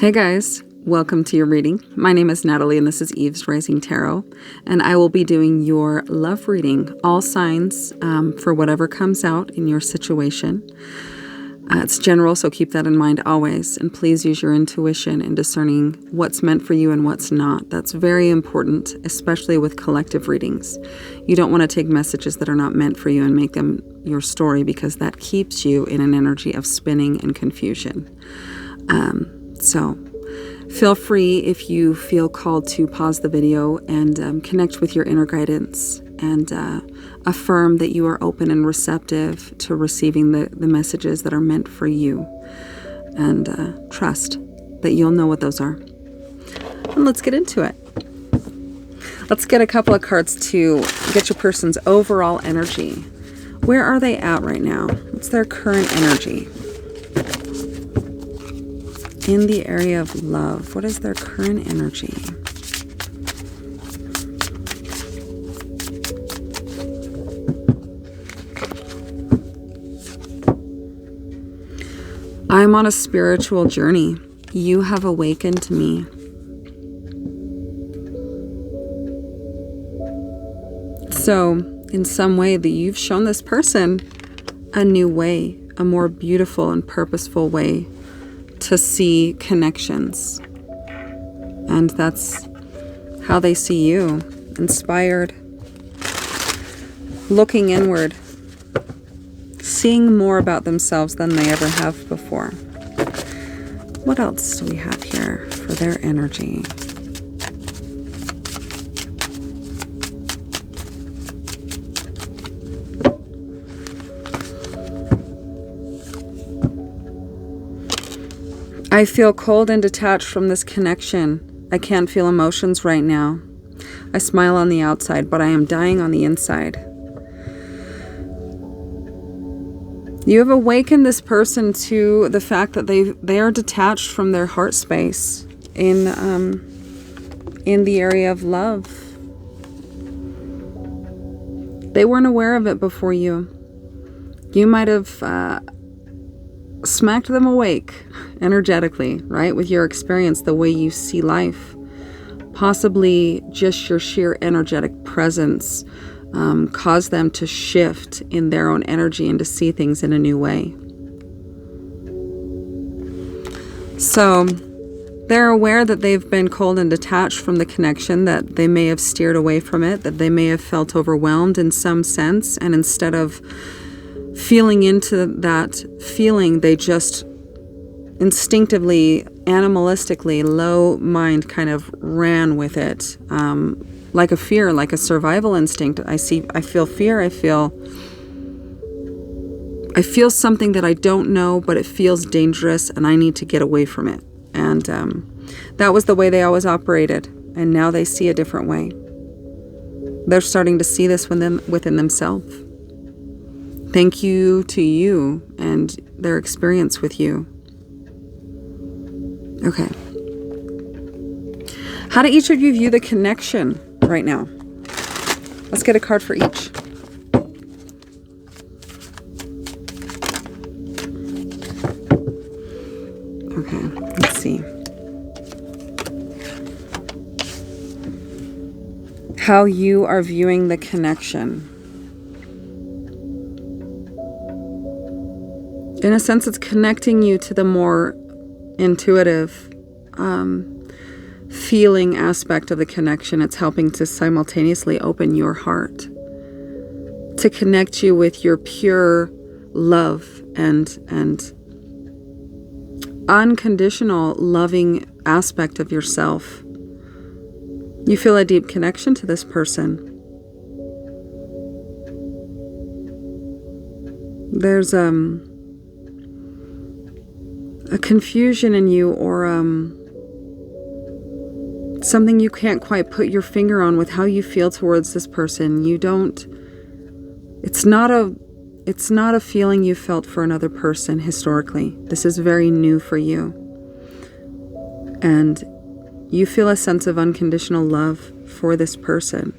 Hey guys, welcome to your reading. My name is Natalie and this is Eve's Rising Tarot, and I will be doing your love reading, all signs for whatever comes out in your situation. It's general, so keep that in mind always, and please use your intuition in discerning what's meant for you and what's not. That's very important, especially with collective readings. You don't want to take messages that are not meant for you and make them your story, because that keeps you in an energy of spinning and confusion. So feel free, if you feel called, to pause the video and connect with your inner guidance and affirm that you are open and receptive to receiving the messages that are meant for you, and trust that you'll know what those are. And let's get into it. Let's get a couple of cards to get your person's overall energy. Where are they at right now? What's their current energy? In the area of love, what is their current energy? I'm on a spiritual journey. You have awakened me. So, in some way, that you've shown this person a new way, a more beautiful and purposeful way to see connections. And that's how they see you, inspired, looking inward, seeing more about themselves than they ever have before. What else do we have here for their energy? I feel cold and detached from this connection. I can't feel emotions right now. I smile on the outside, but I am dying on the inside. You have awakened this person to the fact that they are detached from their heart space in the area of love. They weren't aware of it before you. You might have smacked them awake energetically, right? With your experience, the way you see life. Possibly just your sheer energetic presence caused them to shift in their own energy and to see things in a new way. So they're aware that they've been cold and detached from the connection, that they may have steered away from it, that they may have felt overwhelmed in some sense, and instead of feeling into that feeling, they just instinctively, animalistically, low mind kind of ran with it, like a fear, like a survival instinct. I feel fear. I feel something that I don't know, but it feels dangerous, and I need to get away from it. And that was the way they always operated, and now they see a different way. They're starting to see this within themselves. Thank you to you and their experience with you. Okay. How do each of you view the connection right now? Let's get a card for each. Okay, let's see. How you are viewing the connection. In a sense, it's connecting you to the more intuitive feeling aspect of the connection. It's helping to simultaneously open your heart to connect you with your pure love and unconditional loving aspect of yourself. You feel a deep connection to this person. There's a confusion in you, or something you can't quite put your finger on with how you feel towards this person. It's not a feeling you felt for another person historically. This is very new for you. And you feel a sense of unconditional love for this person.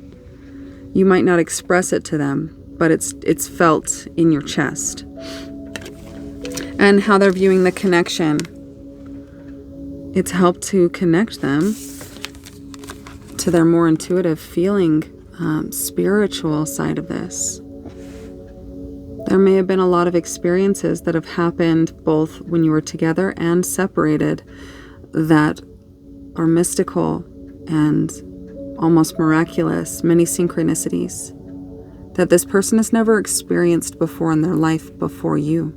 You might not express it to them, but it's felt in your chest. And how they're viewing the connection. It's helped to connect them to their more intuitive feeling, spiritual side of this. There may have been a lot of experiences that have happened both when you were together and separated that are mystical and almost miraculous, many synchronicities that this person has never experienced before in their life before you.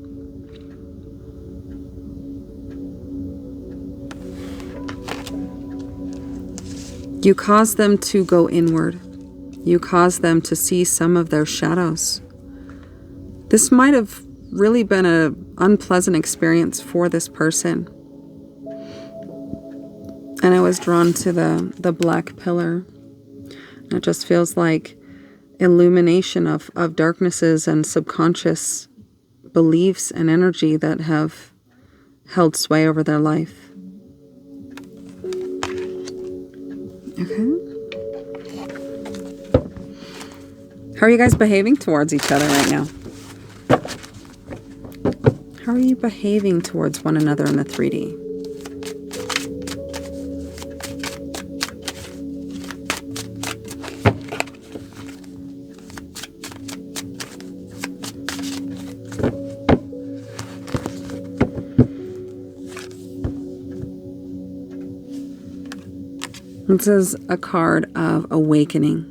You cause them to go inward. You cause them to see some of their shadows. This might have really been an unpleasant experience for this person. And I was drawn to the black pillar. And it just feels like illumination of darknesses and subconscious beliefs and energy that have held sway over their life. Okay. How are you guys behaving towards each other right now? How are you behaving towards one another in the 3D? This is a card of awakening,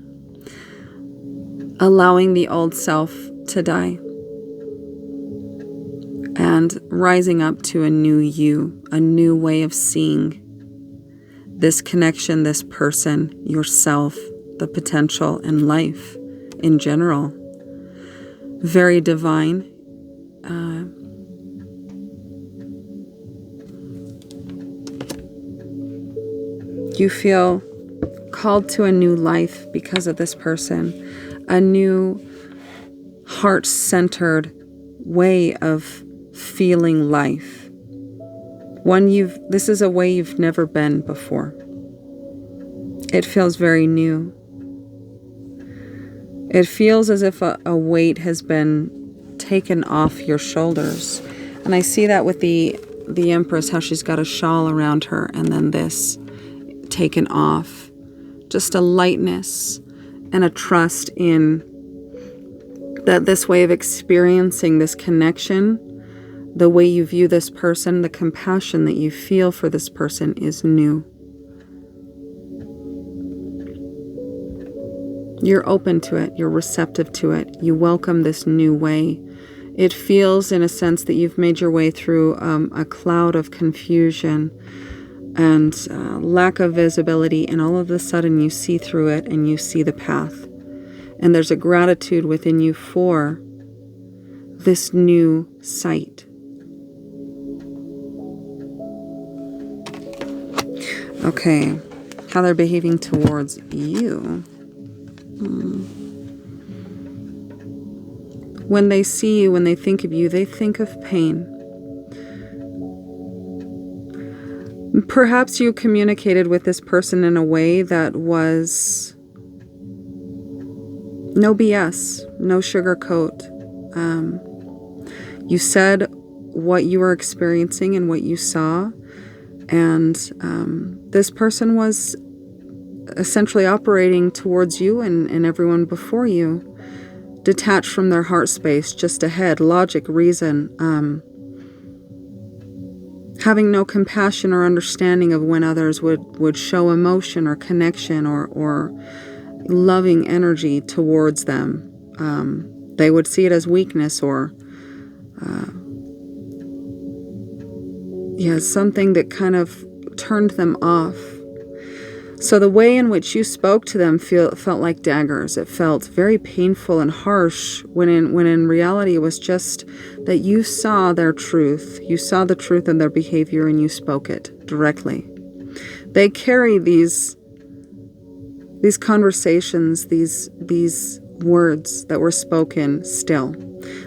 allowing the old self to die and rising up to a new you, a new way of seeing this connection, this person, yourself, the potential, and life in general. Very divine. You feel called to a new life because of this person, a new heart-centered way of feeling life. This is a way you've never been before. It feels very new. It feels as if a weight has been taken off your shoulders. And I see that with the Empress, how she's got a shawl around her and then this taken off. Just a lightness and a trust in that this way of experiencing this connection, the way you view this person, the compassion that you feel for this person is new. You're open to it. You're receptive to it. You welcome this new way. It feels, in a sense, that you've made your way through a cloud of confusion and lack of visibility, and all of a sudden you see through it and you see the path. And there's a gratitude within you for this new sight. Okay, how they're behaving towards you. When they see you, when they think of you, they think of pain. Perhaps you communicated with this person in a way that was no BS, no sugarcoat. You said what you were experiencing and what you saw, and this person was essentially operating towards you and everyone before you, detached from their heart space, just ahead, logic, reason, having no compassion or understanding of when others would show emotion or connection or loving energy towards them. They would see it as weakness or something that kind of turned them off. So the way in which you spoke to them felt like daggers. It felt very painful and harsh when in reality it was just that you saw their truth. You saw the truth in their behavior and you spoke it directly. They carry these conversations, these words that were spoken still.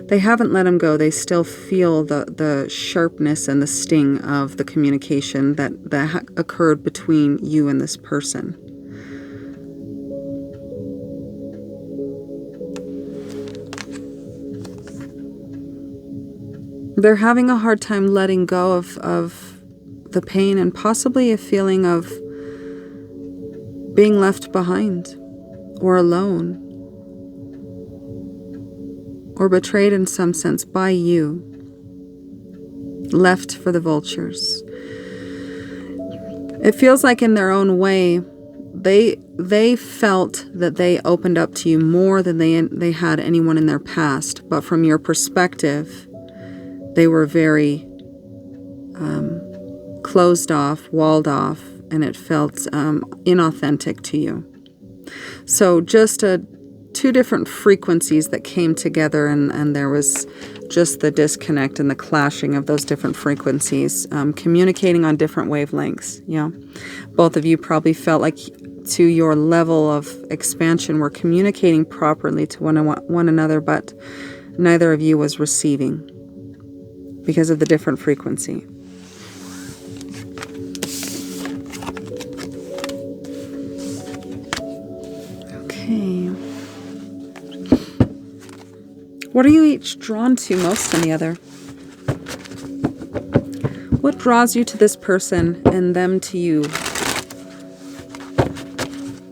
They haven't let them go. They still feel the sharpness and the sting of the communication that occurred between you and this person. They're having a hard time letting go of the pain and possibly a feeling of being left behind or alone or betrayed in some sense by you, left for the vultures. It feels like in their own way, they felt that they opened up to you more than they had anyone in their past. But from your perspective, they were very closed off, walled off, and it felt inauthentic to you. So just two different frequencies that came together, and there was just the disconnect and the clashing of those different frequencies, communicating on different wavelengths. Yeah, both of you probably felt like to your level of expansion were communicating properly to one another, but neither of you was receiving because of the different frequency. Okay. What are you each drawn to most than the other? What draws you to this person and them to you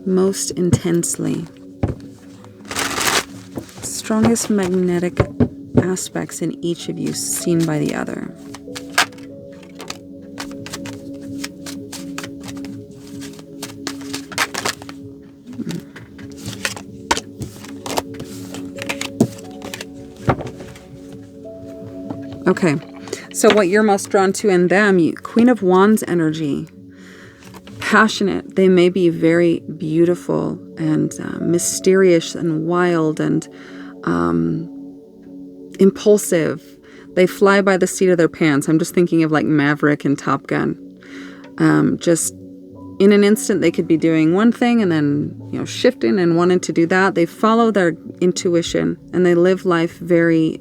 most intensely? Strongest magnetic aspects in each of you seen by the other. Okay, so what you're most drawn to in them, Queen of Wands energy, passionate. They may be very beautiful and mysterious and wild and impulsive. They fly by the seat of their pants. I'm just thinking of like Maverick and Top Gun. Just in an instant, they could be doing one thing and then, shifting and wanting to do that. They follow their intuition and they live life very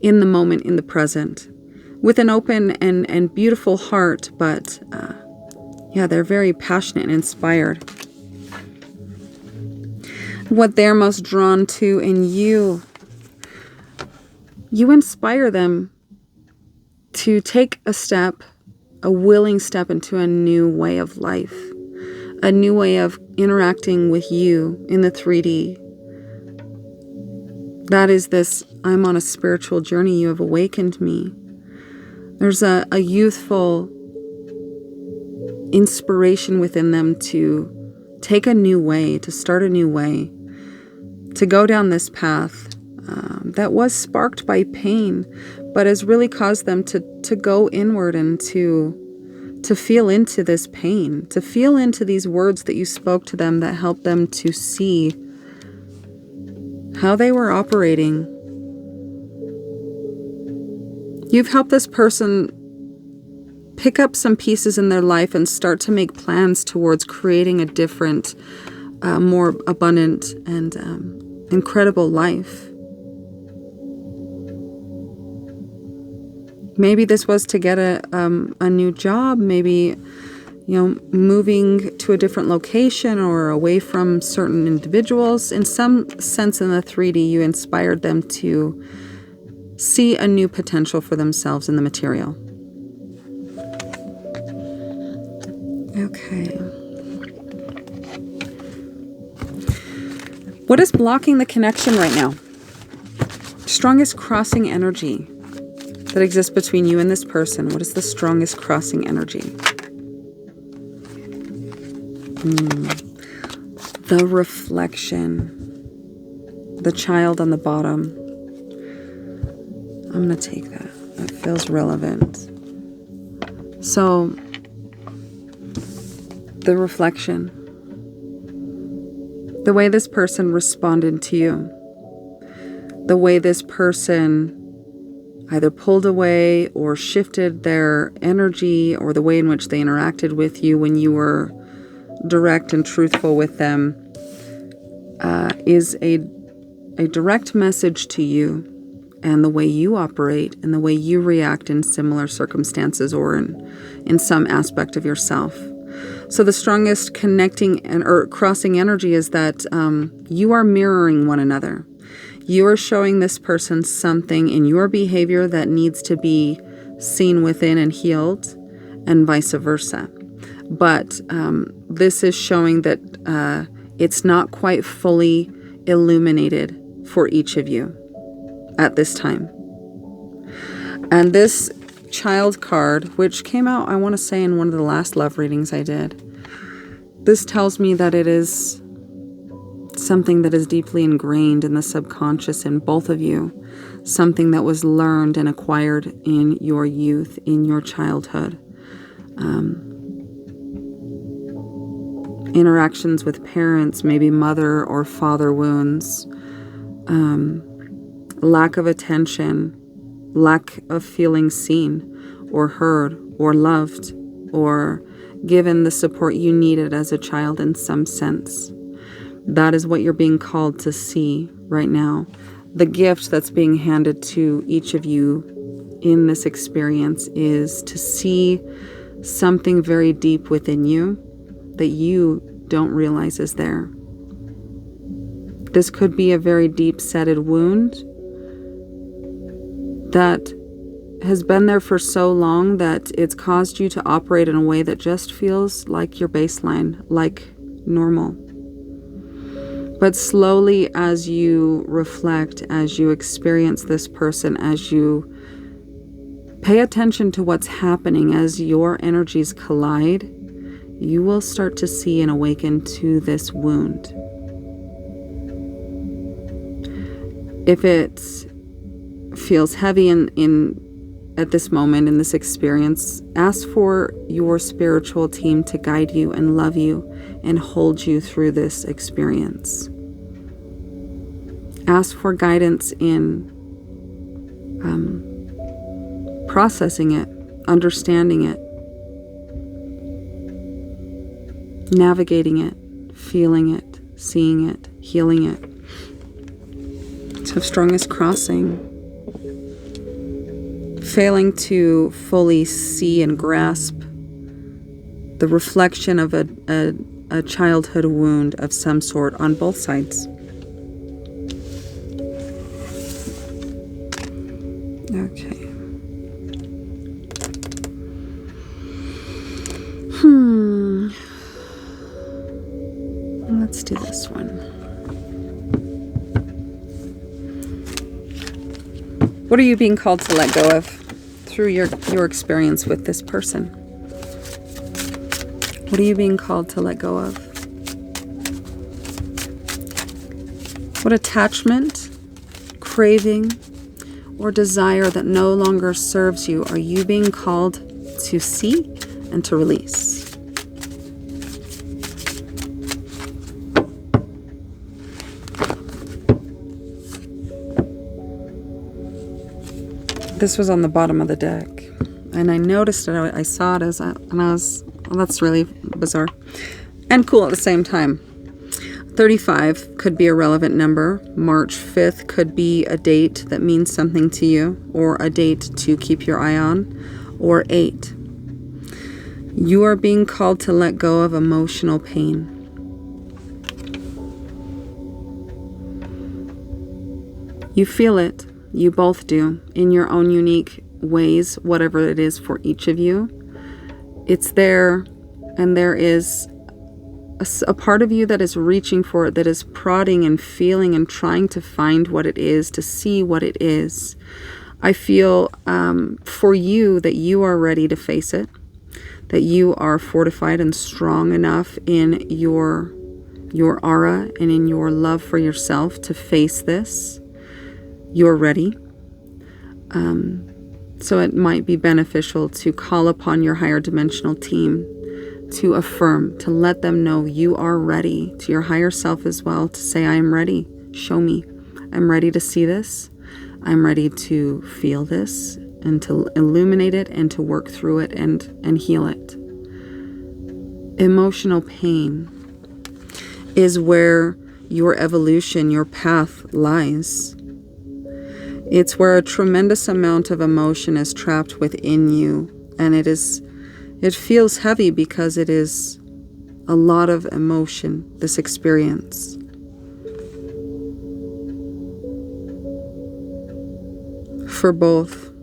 in the moment, in the present, with an open and beautiful heart, but they're very passionate and inspired. What they're most drawn to in you inspire them to take a willing step into a new way of life, a new way of interacting with you in the 3D. That is this, I'm on a spiritual journey, you have awakened me. There's a youthful inspiration within them to take a new way, to start a new way, to go down this path that was sparked by pain, but has really caused them to go inward and to feel into this pain, to feel into these words that you spoke to them that helped them to see how they were operating. You've helped this person pick up some pieces in their life and start to make plans towards creating a different, more abundant and incredible life. Maybe this was to get a new job, maybe moving to a different location or away from certain individuals. In some sense, in the 3D, you inspired them to see a new potential for themselves in the material. Okay. What is blocking the connection right now? Strongest crossing energy that exists between you and this person. What is the strongest crossing energy? The reflection. The child on the bottom. I'm going to take that. That feels relevant. So, the reflection. The way this person responded to you. The way this person either pulled away or shifted their energy, or the way in which they interacted with you when you were direct and truthful with them, is a direct message to you and the way you operate and the way you react in similar circumstances or in some aspect of yourself. So the strongest connecting or crossing energy is that you are mirroring one another. You are showing this person something in your behavior that needs to be seen within and healed. and vice versa. But this is showing that it's not quite fully illuminated for each of you at this time. And this child card, which came out, I want to say, in one of the last love readings I did, this tells me that it is something that is deeply ingrained in the subconscious in both of you, something that was learned and acquired in your youth, in your childhood. Interactions with parents, maybe mother or father wounds, lack of attention, lack of feeling seen or heard or loved or given the support you needed as a child in some sense. That is what you're being called to see right now. The gift that's being handed to each of you in this experience is to see something very deep within you that you don't realize is there. This could be a very deep-seated wound that has been there for so long that it's caused you to operate in a way that just feels like your baseline, like normal. But slowly, as you reflect, as you experience this person, as you pay attention to what's happening, as your energies collide, you will start to see and awaken to this wound. If it feels heavy at this moment in this experience, ask for your spiritual team to guide you and love you and hold you through this experience. Ask for guidance in processing it, understanding it, navigating it, feeling it, seeing it, healing it. So strong is crossing. Failing to fully see and grasp the reflection of a childhood wound of some sort on both sides. Okay. Let's do this one. What are you being called to let go of through your experience with this person? What are you being called to let go of? What attachment, craving, or desire that no longer serves you are you being called to see and to release? This was on the bottom of the deck, and I noticed it. I saw it and I was, well, that's really bizarre and cool at the same time. 35 could be a relevant number. March 5th could be a date that means something to you, or a date to keep your eye on, or 8. You are being called to let go of emotional pain. You feel it. You both do, in your own unique ways, whatever it is for each of you. It's there, and there is a part of you that is reaching for it, that is prodding and feeling and trying to find what it is, to see what it is. I feel for you that you are ready to face it, that you are fortified and strong enough in your aura and in your love for yourself to face this. You're ready. So it might be beneficial to call upon your higher dimensional team to affirm, to let them know you are ready, to your higher self as well, to say, I am ready. Show me. I'm ready to see this. I'm ready to feel this and to illuminate it and to work through it and heal it. Emotional pain is where your evolution, your path lies. It's where a tremendous amount of emotion is trapped within you, and it feels heavy because it is a lot of emotion, this experience. For both.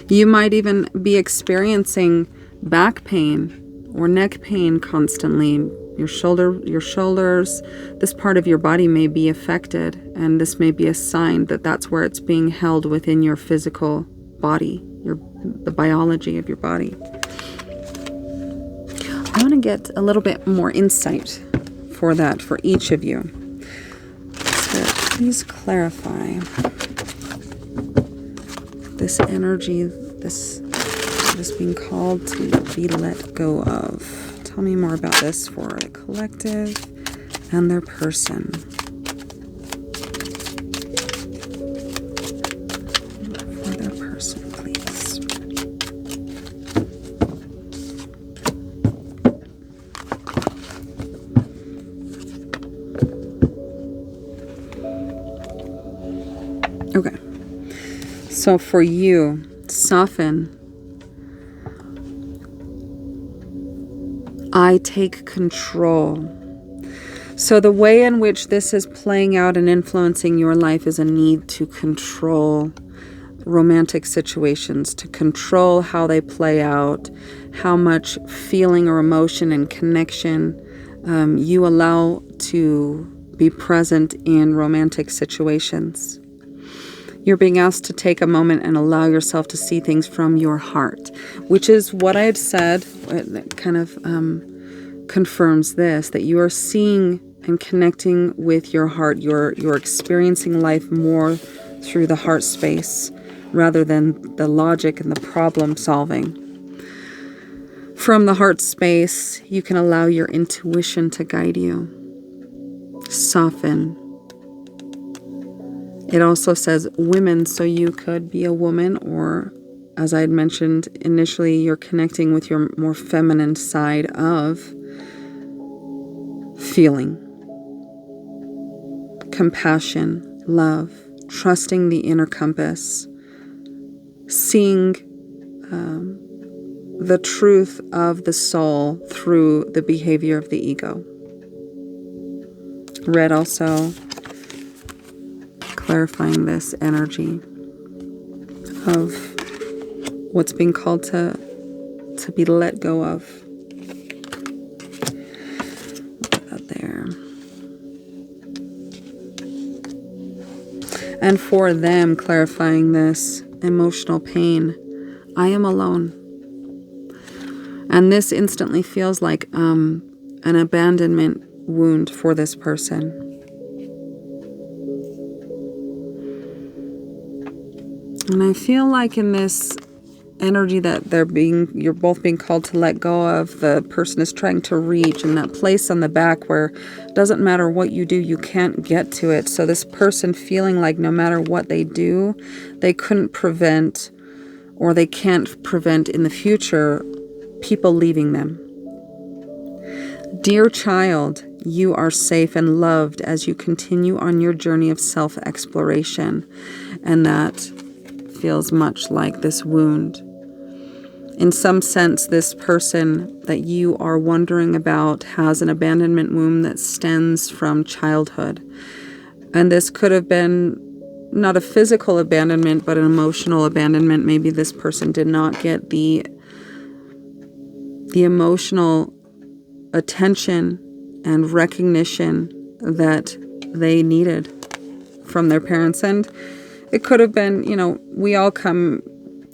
You might even be experiencing back pain or neck pain constantly. Your shoulders, this part of your body may be affected, and this may be a sign that that's where it's being held within your physical body, the biology of your body. I want to get a little bit more insight for that for each of you. So please clarify this energy, this being called to be let go of. Tell me more about this for the collective and their person. For their person, please. Okay. So for you, soften. I take control. So the way in which this is playing out and influencing your life is a need to control romantic situations, to control how they play out, how much feeling or emotion and connection you allow to be present in romantic situations. You're being asked to take a moment and allow yourself to see things from your heart, which is what I had said. It kind of confirms this, that you are seeing and connecting with your heart. You're experiencing life more through the heart space rather than the logic and the problem solving. From the heart space, you can allow your intuition to guide you. Soften. It also says women, so you could be a woman, or as I had mentioned initially, you're connecting with your more feminine side of feeling, compassion, love, trusting the inner compass, seeing the truth of the soul through the behavior of the ego. Red also clarifying this energy of what's being called to be let go of. Put that there. And for them, clarifying this emotional pain, I am alone. And this instantly feels like an abandonment wound for this person. And I feel like in this energy that you're both being called to let go of, the person is trying to reach in that place on the back where it doesn't matter what you do, you can't get to it. So this person feeling like no matter what they do, they couldn't prevent, or they can't prevent in the future, people leaving them. Dear child, you are safe and loved as you continue on your journey of self-exploration. And that feels much like this wound. In some sense, this person that you are wondering about has an abandonment wound that stems from childhood. And this could have been not a physical abandonment, but an emotional abandonment. Maybe this person did not get the emotional attention and recognition that they needed from their parents. And it could have been, we all come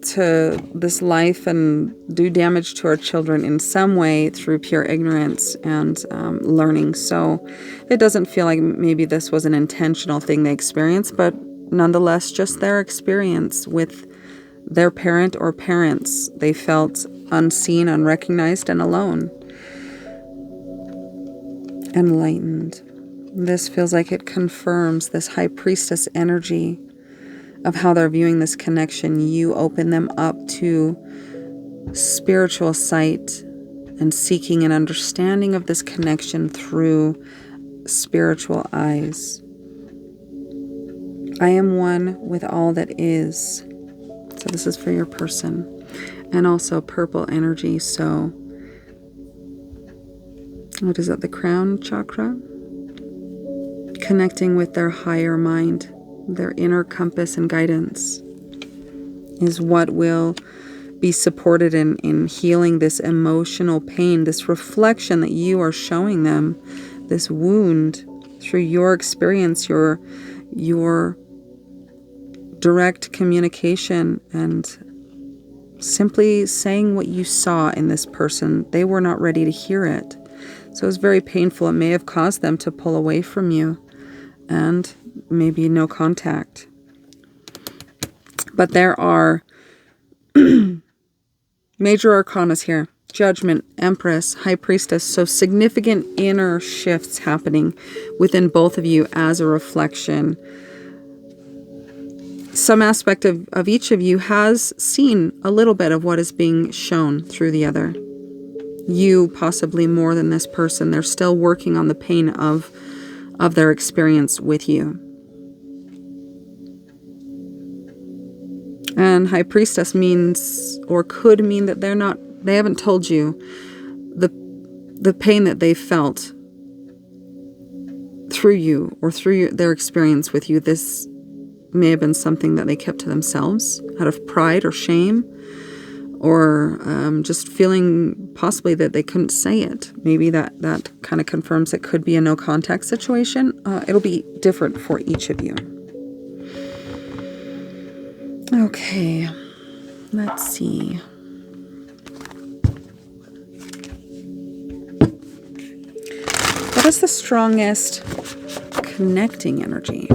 to this life and do damage to our children in some way through pure ignorance and learning. So it doesn't feel like maybe this was an intentional thing they experienced, but nonetheless, just their experience with their parent or parents. They felt unseen, unrecognized, and alone. Enlightened. This feels like it confirms this high priestess energy of how they're viewing this connection. You open them up to spiritual sight and seeking an understanding of this connection through spiritual eyes. I am one with all that is. So this is for your person. And also purple energy. So what is that? The crown chakra? Connecting with their higher mind, their inner compass and guidance. is what will be supported in healing this emotional pain, this reflection that you are showing them, this wound through your experience, your direct communication, and simply saying what you saw in this person. They were not ready to hear it. So it was very painful. It may have caused them to pull away from you and maybe no contact. But there are major arcanas here. Judgment, Empress, High Priestess. So significant inner shifts happening within both of you as a reflection. Some aspect of each of you has seen a little bit of what is being shown through the other. You possibly more than this person. They're still working on the pain of their experience with you. And High Priestess means, or could mean, that they haven't told you the pain that they felt through you or through their experience with you. This may have been something that they kept to themselves out of pride or shame, or just feeling possibly that they couldn't say it. Maybe that kind of confirms it could be a no contact situation. It'll be different for each of you. Okay, let's see. What is the strongest connecting energy?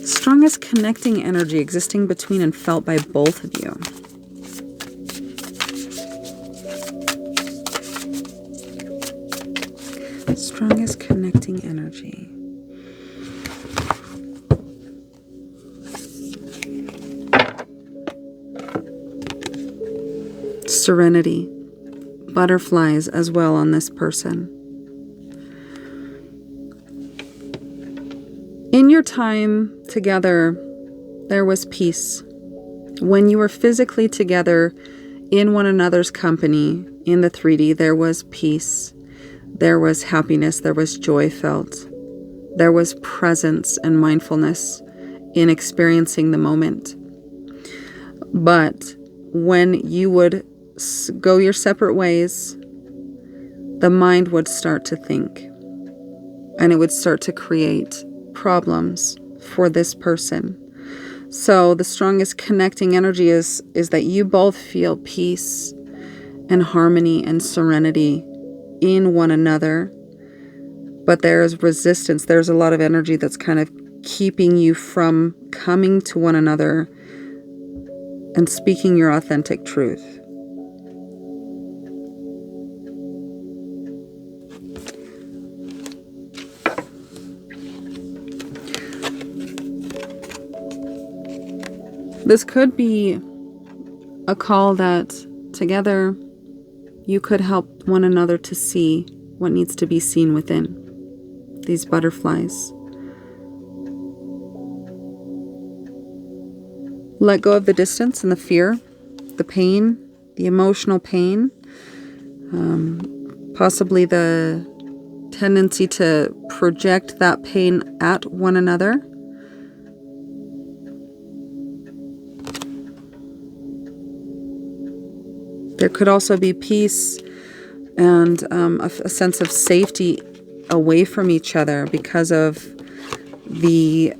Strongest connecting energy existing between and felt by both of you. Strongest connecting energy. Serenity. Butterflies as well on this person. In your time together, there was peace. When you were physically together in one another's company, in the 3D, there was peace. There was happiness. There was joy felt. There was presence and mindfulness in experiencing the moment. But when you would go your separate ways, the mind would start to think, and it would start to create problems for this person. So the strongest connecting energy is that you both feel peace and harmony and serenity in one another, but there is resistance. There's a lot of energy that's kind of keeping you from coming to one another and speaking your authentic truth. This could be a call that together you could help one another to see what needs to be seen within these butterflies. Let go of the distance and the fear, the pain, the emotional pain, possibly the tendency to project that pain at one another. There could also be peace and a sense of safety away from each other because of the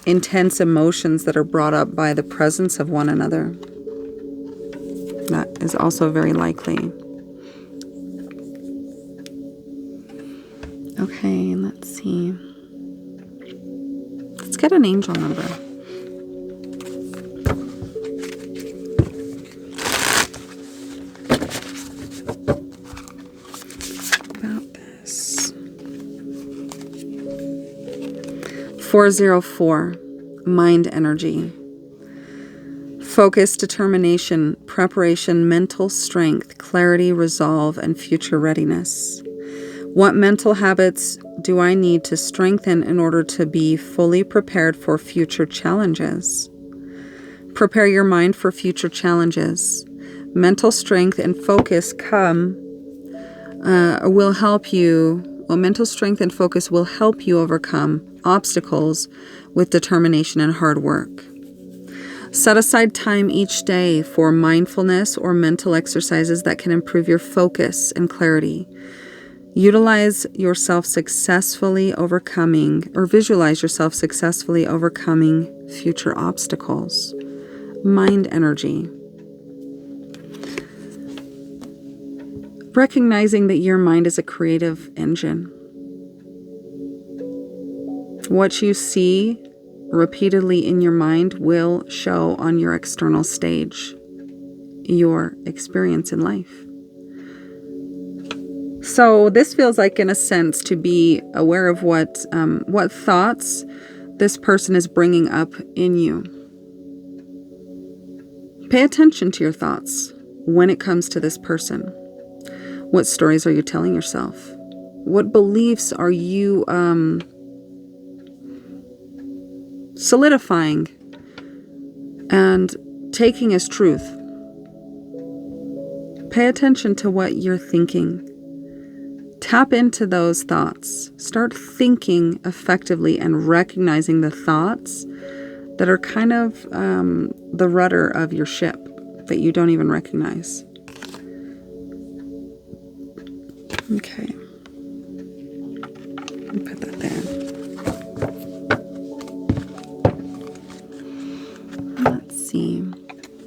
intense emotions that are brought up by the presence of one another. That is also very likely. Okay, let's see. Let's get an angel number. About this. 404, mind energy. Focus, determination, preparation, mental strength, clarity, resolve, and future readiness. What mental habits do I need to strengthen in order to be fully prepared for future challenges? Prepare your mind for future challenges. Mental strength and focus will help you. Well, mental strength and focus will help you overcome obstacles with determination and hard work. Set aside time each day for mindfulness or mental exercises that can improve your focus and clarity. Utilize yourself successfully overcoming, or visualize yourself successfully overcoming future obstacles. Mind energy. Recognizing that your mind is a creative engine. What you see repeatedly in your mind will show on your external stage, your experience in life. So this feels like, in a sense, to be aware of what thoughts this person is bringing up in you. Pay attention to your thoughts when it comes to this person. What stories are you telling yourself? What beliefs are you solidifying and taking as truth? Pay attention to what you're thinking. Tap into those thoughts. Start thinking effectively and recognizing the thoughts that are kind of the rudder of your ship that you don't even recognize. Okay. Put that there. Let's see.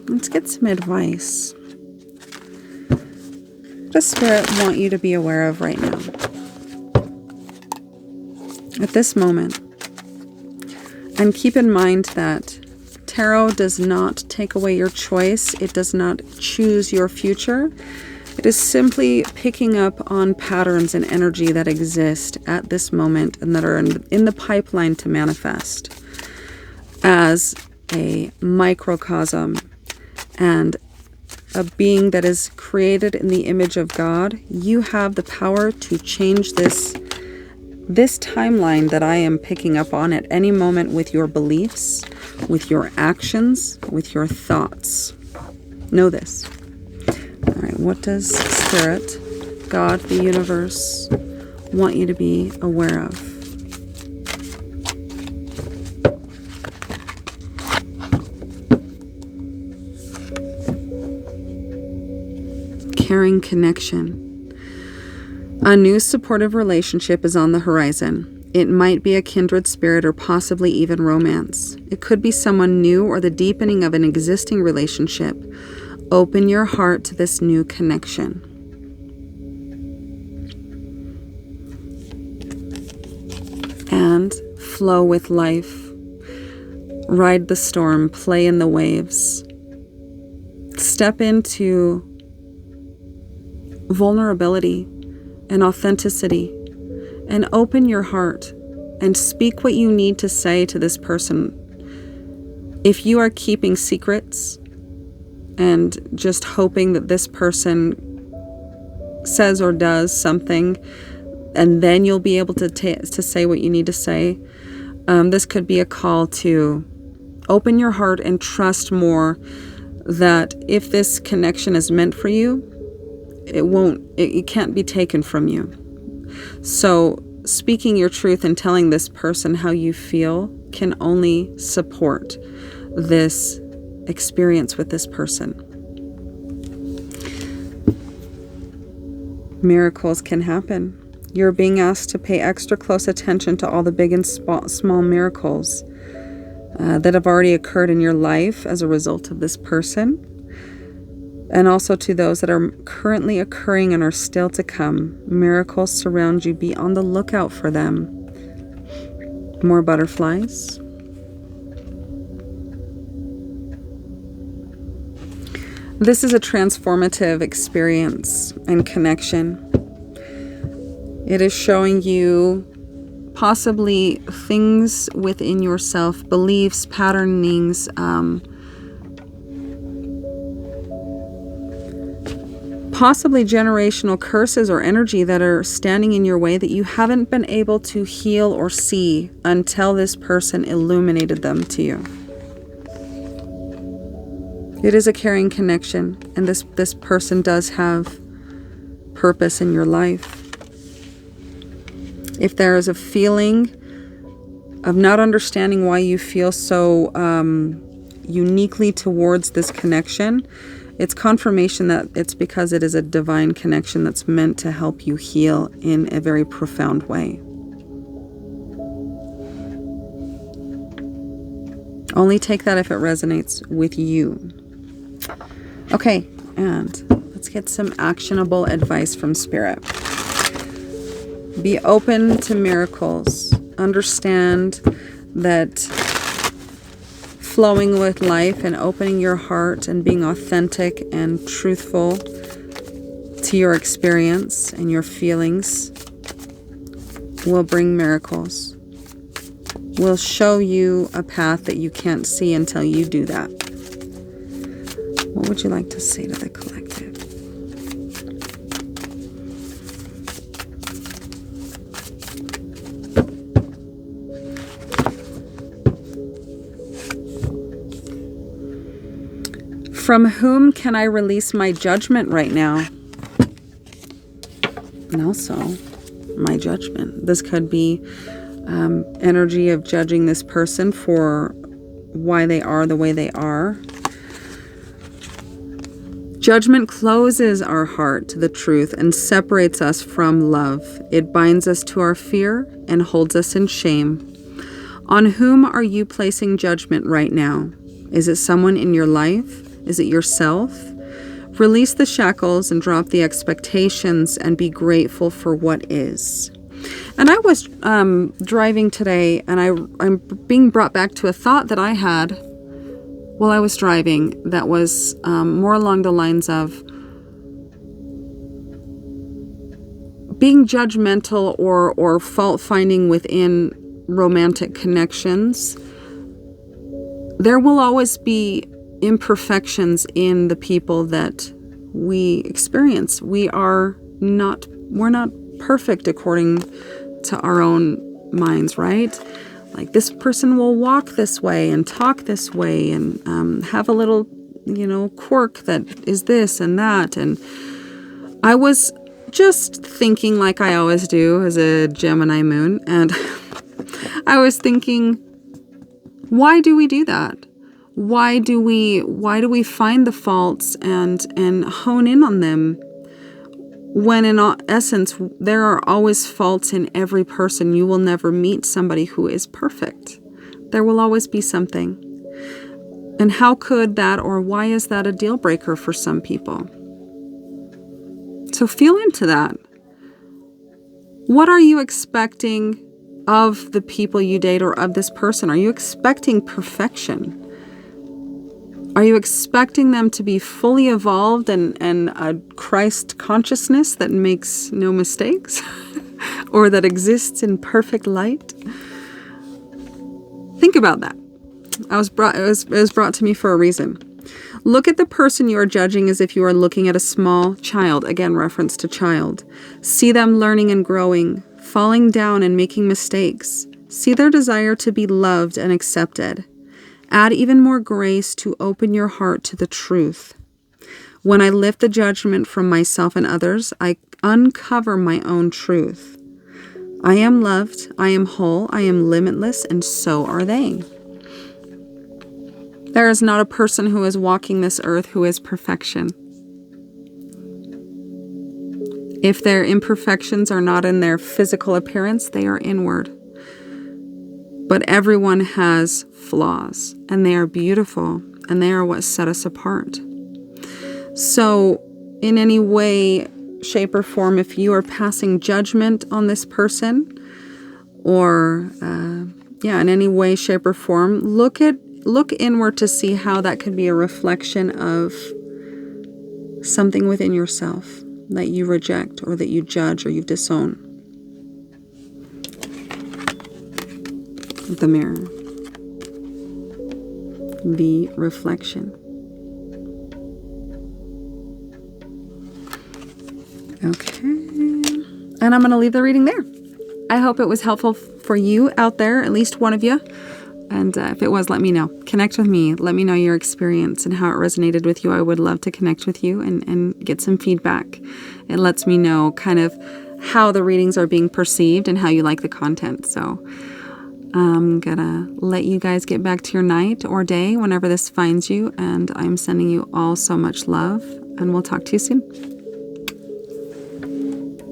Let's get some advice. What does Spirit want you to be aware of right now? At this moment. And keep in mind that tarot does not take away your choice. It does not choose your future. It is simply picking up on patterns and energy that exist at this moment and that are in the pipeline to manifest. As a microcosm and a being that is created in the image of God, you have the power to change this timeline that I am picking up on at any moment with your beliefs, with your actions, with your thoughts. Know this. All right, what does Spirit, God, the universe, want you to be aware of? Caring connection. A new supportive relationship is on the horizon. It might be a kindred spirit or possibly even romance. It could be someone new or the deepening of an existing relationship. Open your heart to this new connection. And flow with life. Ride the storm, play in the waves. Step into vulnerability and authenticity, and open your heart and speak what you need to say to this person. If you are keeping secrets and just hoping that this person says or does something and then you'll be able to say what you need to say, this could be a call to open your heart and trust more that if this connection is meant for you, it can't be taken from you. So speaking your truth and telling this person how you feel can only support this experience with this person. Miracles can happen. You're being asked to pay extra close attention to all the big and small miracles that have already occurred in your life as a result of this person. And also to those that are currently occurring and are still to come. Miracles surround you. Be on the lookout for them. More butterflies. This is a transformative experience and connection. It is showing you possibly things within yourself, beliefs, patternings, possibly generational curses or energy that are standing in your way that you haven't been able to heal or see until this person illuminated them to you. It is a caring connection, and this person does have purpose in your life. If there is a feeling of not understanding why you feel so uniquely towards this connection, it's confirmation that it's because it is a divine connection that's meant to help you heal in a very profound way. Only take that if it resonates with you. Okay, and let's get some actionable advice from Spirit. Be open to miracles. Understand that flowing with life and opening your heart and being authentic and truthful to your experience and your feelings will bring miracles. Will show you a path that you can't see until you do that. What would you like to say to the collective? From whom can I release my judgment right now? And also, my judgment. This could be energy of judging this person for why they are the way they are. Judgment closes our heart to the truth and separates us from love. It binds us to our fear and holds us in shame. On whom are you placing judgment right now? Is it someone in your life? Is it yourself? Release the shackles and drop the expectations and be grateful for what is. And I was driving today, and I'm being brought back to a thought that I had while I was driving that was more along the lines of being judgmental or fault-finding within romantic connections. There will always be imperfections in the people that we experience. We're not perfect according to our own minds, right? Like, this person will walk this way and talk this way and have a little, quirk that is this and that. And I was just thinking, like I always do as a Gemini moon, and I was thinking, why do we do that? Why do we find the faults and hone in on them? When in essence, there are always faults in every person. You will never meet somebody who is perfect. There will always be something. And how could that, or why is that a deal breaker for some people? So feel into that. What are you expecting of the people you date or of this person? Are you expecting perfection? Are you expecting them to be fully evolved and a Christ consciousness that makes no mistakes or that exists in perfect light? Think about that. It was brought to me for a reason. Look at the person you are judging as if you are looking at a small child. Again, reference to child. See them learning and growing, falling down and making mistakes. See their desire to be loved and accepted. Add even more grace to open your heart to the truth. When I lift the judgment from myself and others, I uncover my own truth. I am loved, I am whole, I am limitless, and so are they. There is not a person who is walking this earth who is perfection. If their imperfections are not in their physical appearance, they are inward. But everyone has flaws, and they are beautiful, and they are what set us apart. So, in any way, shape, or form, if you are passing judgment on this person, or in any way, shape, or form, look inward to see how that could be a reflection of something within yourself that you reject, or that you judge, or you disown. The mirror. The reflection. Okay. And I'm going to leave the reading there. I hope it was helpful for you out there, at least one of you. And if it was, let me know. Connect with me. Let me know your experience and how it resonated with you. I would love to connect with you and get some feedback. It lets me know kind of how the readings are being perceived and how you like the content. So I'm gonna let you guys get back to your night or day whenever this finds you, and I'm sending you all so much love, and we'll talk to you soon.